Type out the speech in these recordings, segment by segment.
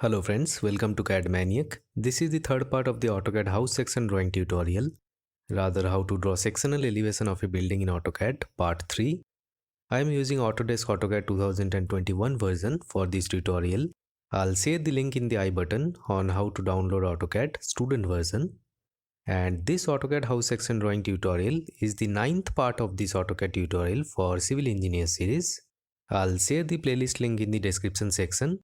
Hello friends, welcome to CAD Maniac. This is the third part of the AutoCAD house section drawing tutorial. Rather, how to draw sectional elevation of a building in AutoCAD part 3. I am using Autodesk AutoCAD 2021 version for this tutorial. I'll share the link in the I button on how to download AutoCAD student version. And this AutoCAD house section drawing tutorial is the 9th part of this AutoCAD tutorial for civil engineer series. I'll share the playlist link in the description section.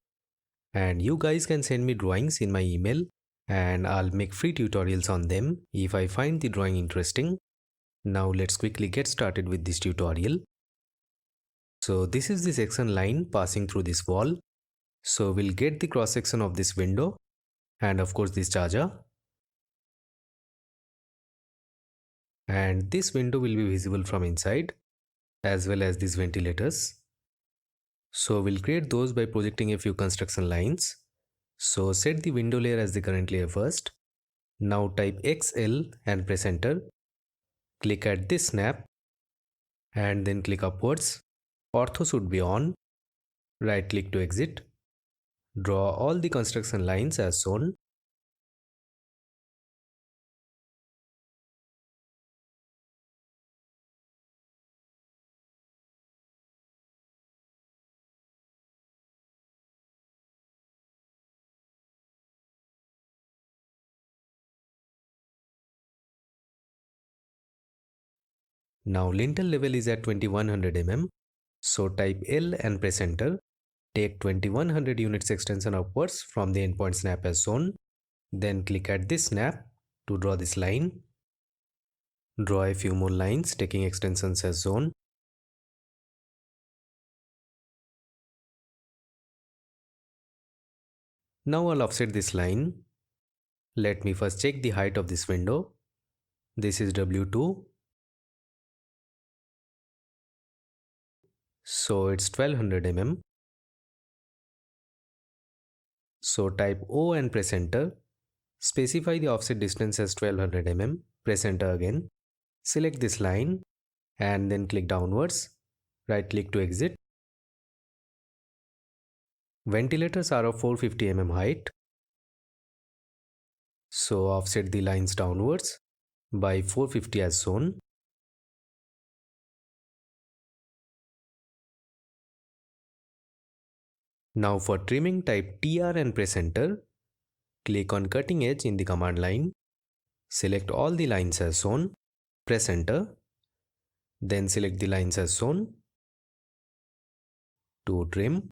And you guys can send me drawings in my email and I'll make free tutorials on them if I find the drawing interesting. Now let's quickly get started with this tutorial. So this is the section line passing through this wall. So we'll get the cross section of this window and of course this charger. And this window will be visible from inside as well as these ventilators. So we'll create those by projecting a few construction lines. So set the window layer as the current layer first. Now type XL and press enter. Click at this snap and then click upwards. Ortho should be on. Right click to exit. Draw all the construction lines as shown. Now lintel level is at 2100 mm. So type L and press enter. Take 2100 units extension upwards from the endpoint snap as shown. Then click at this snap to draw this line. Draw a few more lines taking extensions as shown. Now I'll offset this line. Let me first check the height of this window. This is W2. So it's 1200 mm. So type O and press enter. Specify the offset distance as 1200 mm. Press enter again. Select this line and then click downwards. Right click to exit. Ventilators are of 450 mm height. So offset the lines downwards by 450 as shown. Now for trimming, type TR and press enter. Click on cutting edge in the command line. Select all the lines as shown. Press enter. Then select the lines as shown to trim.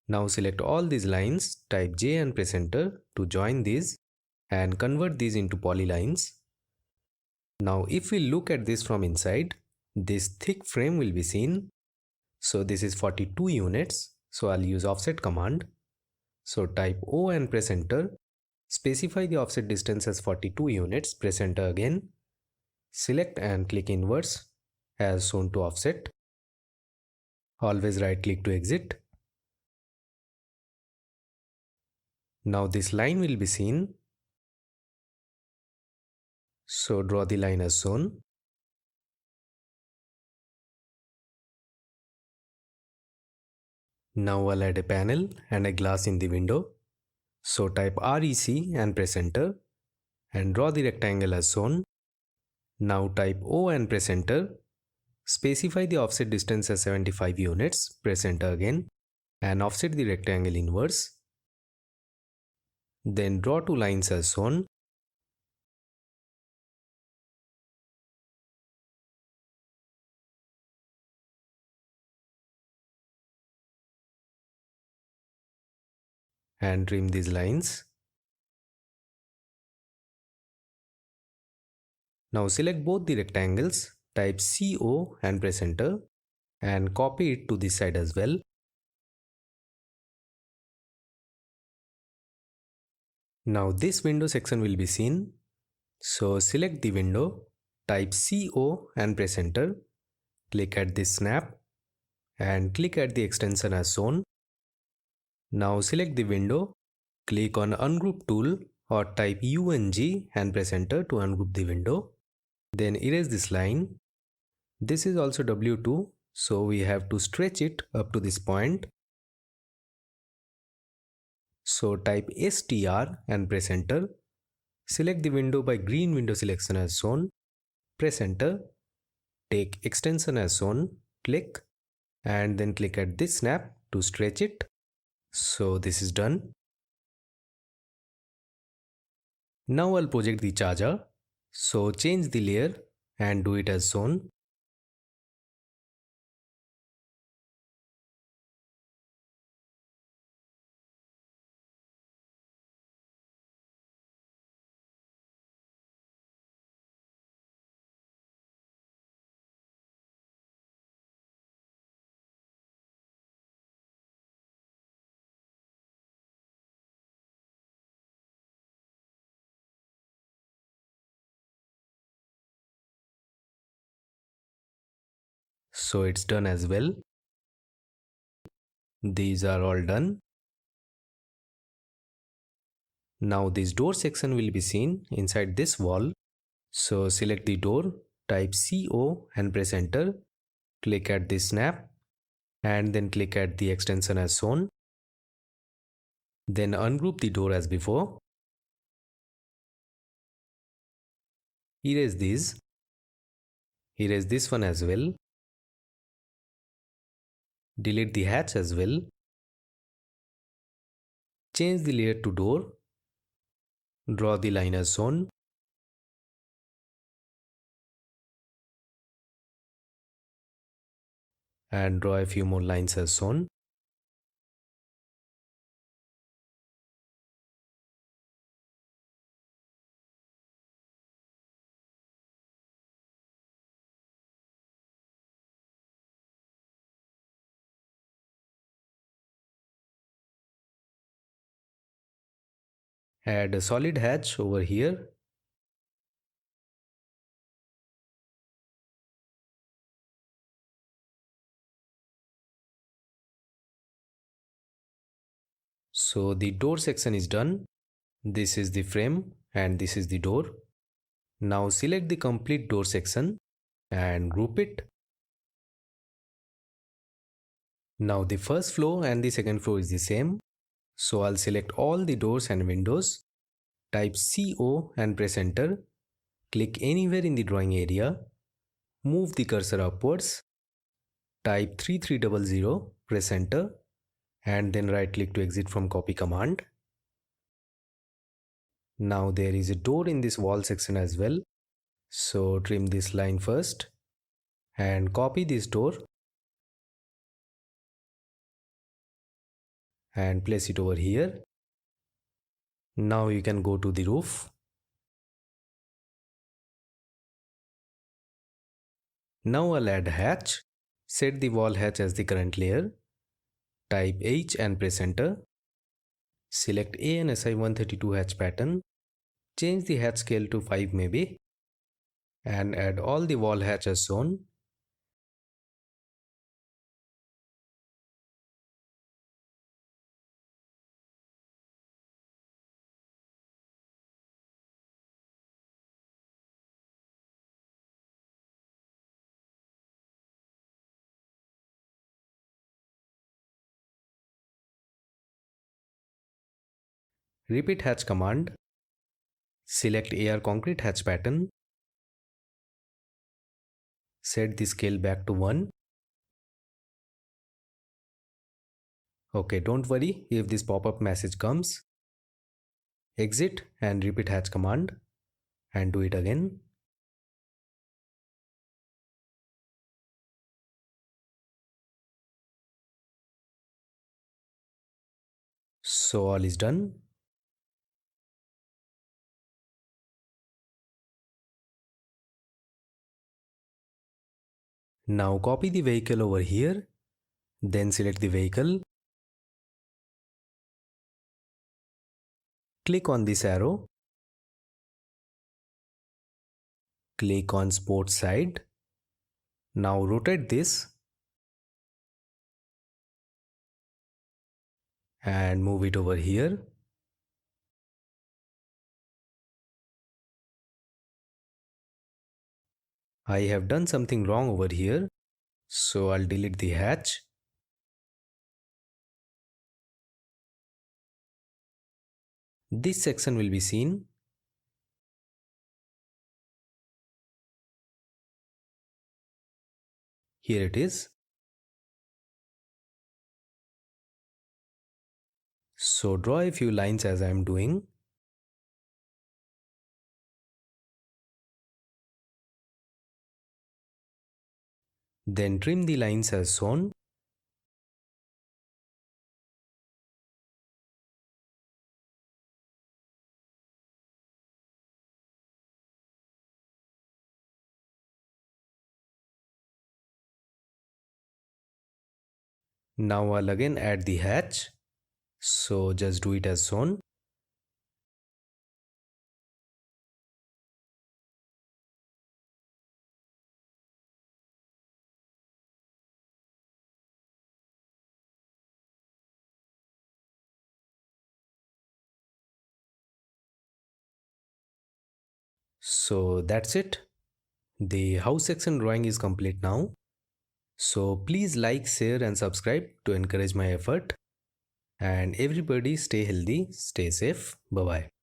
Now select all these lines, type J and press enter to join these and convert these into polylines. Now if we look at this from inside, this thick frame will be seen. So this is 42 units. So I'll use offset command. So type O and press enter. Specify the offset distance as 42 units. Press enter again. Select and click inverse as shown to offset. Always right click to exit. Now this line will be seen. So draw the line as shown. Now I'll add a panel and a glass in the window. So type REC and press enter and draw the rectangle as shown. Now type O and press enter. Specify the offset distance as 75 units. Press enter again and offset the rectangle inwards. Then draw two lines as shown. And trim these lines. Now select both the rectangles, type CO and press enter and copy it to this side as well. Now this window section will be seen. So select the window, type CO and press enter. Click at this snap and click at the extension as shown. Now select the window, click on ungroup tool or type UNG and press enter to ungroup the window. Then erase this line. This is also W2, so we have to stretch it up to this point. So type STR and press enter. Select the window by green window selection as shown. Press enter. Take extension as shown. Click and then click at this snap to stretch it. So this is done. Now I'll project the charger. So change the layer and do it as shown. So it's done as well. These are all done. Now this door section will be seen inside this wall. So select the door, type CO and press enter. Click at the snap and then click at the extension as shown. Then ungroup the door as before. Erase these. Erase this one as well. Delete the hatch as well. Change the layer to door. Draw the line as shown. And draw a few more lines as shown. Add a solid hatch over here. So the door section is done. This is the frame and this is the door. Now select the complete door section and group it. Now the first floor and the second floor is the same. So I'll select all the doors and windows. Type CO and press enter. Click anywhere in the drawing area. Move the cursor upwards. Type 3300, press enter and then right click to exit from copy command. Now there is a door in this wall section as well. So trim this line first and copy this door and place it over here. Now you can go to the roof. Now I'll add hatch. Set the wall hatch as the current layer. Type H and press enter. Select ANSI 132 hatch pattern. Change the hatch scale to 5 maybe. And add all the wall hatch as shown. Repeat hatch command. Select AR concrete hatch pattern. Set the scale back to 1. Okay, don't worry if this pop-up message comes. Exit and repeat hatch command and do it again. So all is done. Now copy the vehicle over here. Then select the vehicle. Click on this arrow. Click on sports side. Now rotate this and move it over here. I have done something wrong over here, so I'll delete the hatch. This section will be seen. Here it is. So draw a few lines as I am doing. Then trim the lines as shown. Now I'll again add the hatch. So just do it as shown. So that's it. The house section drawing is complete now. So please like, share and subscribe to encourage my effort. And everybody stay healthy, stay safe. Bye bye.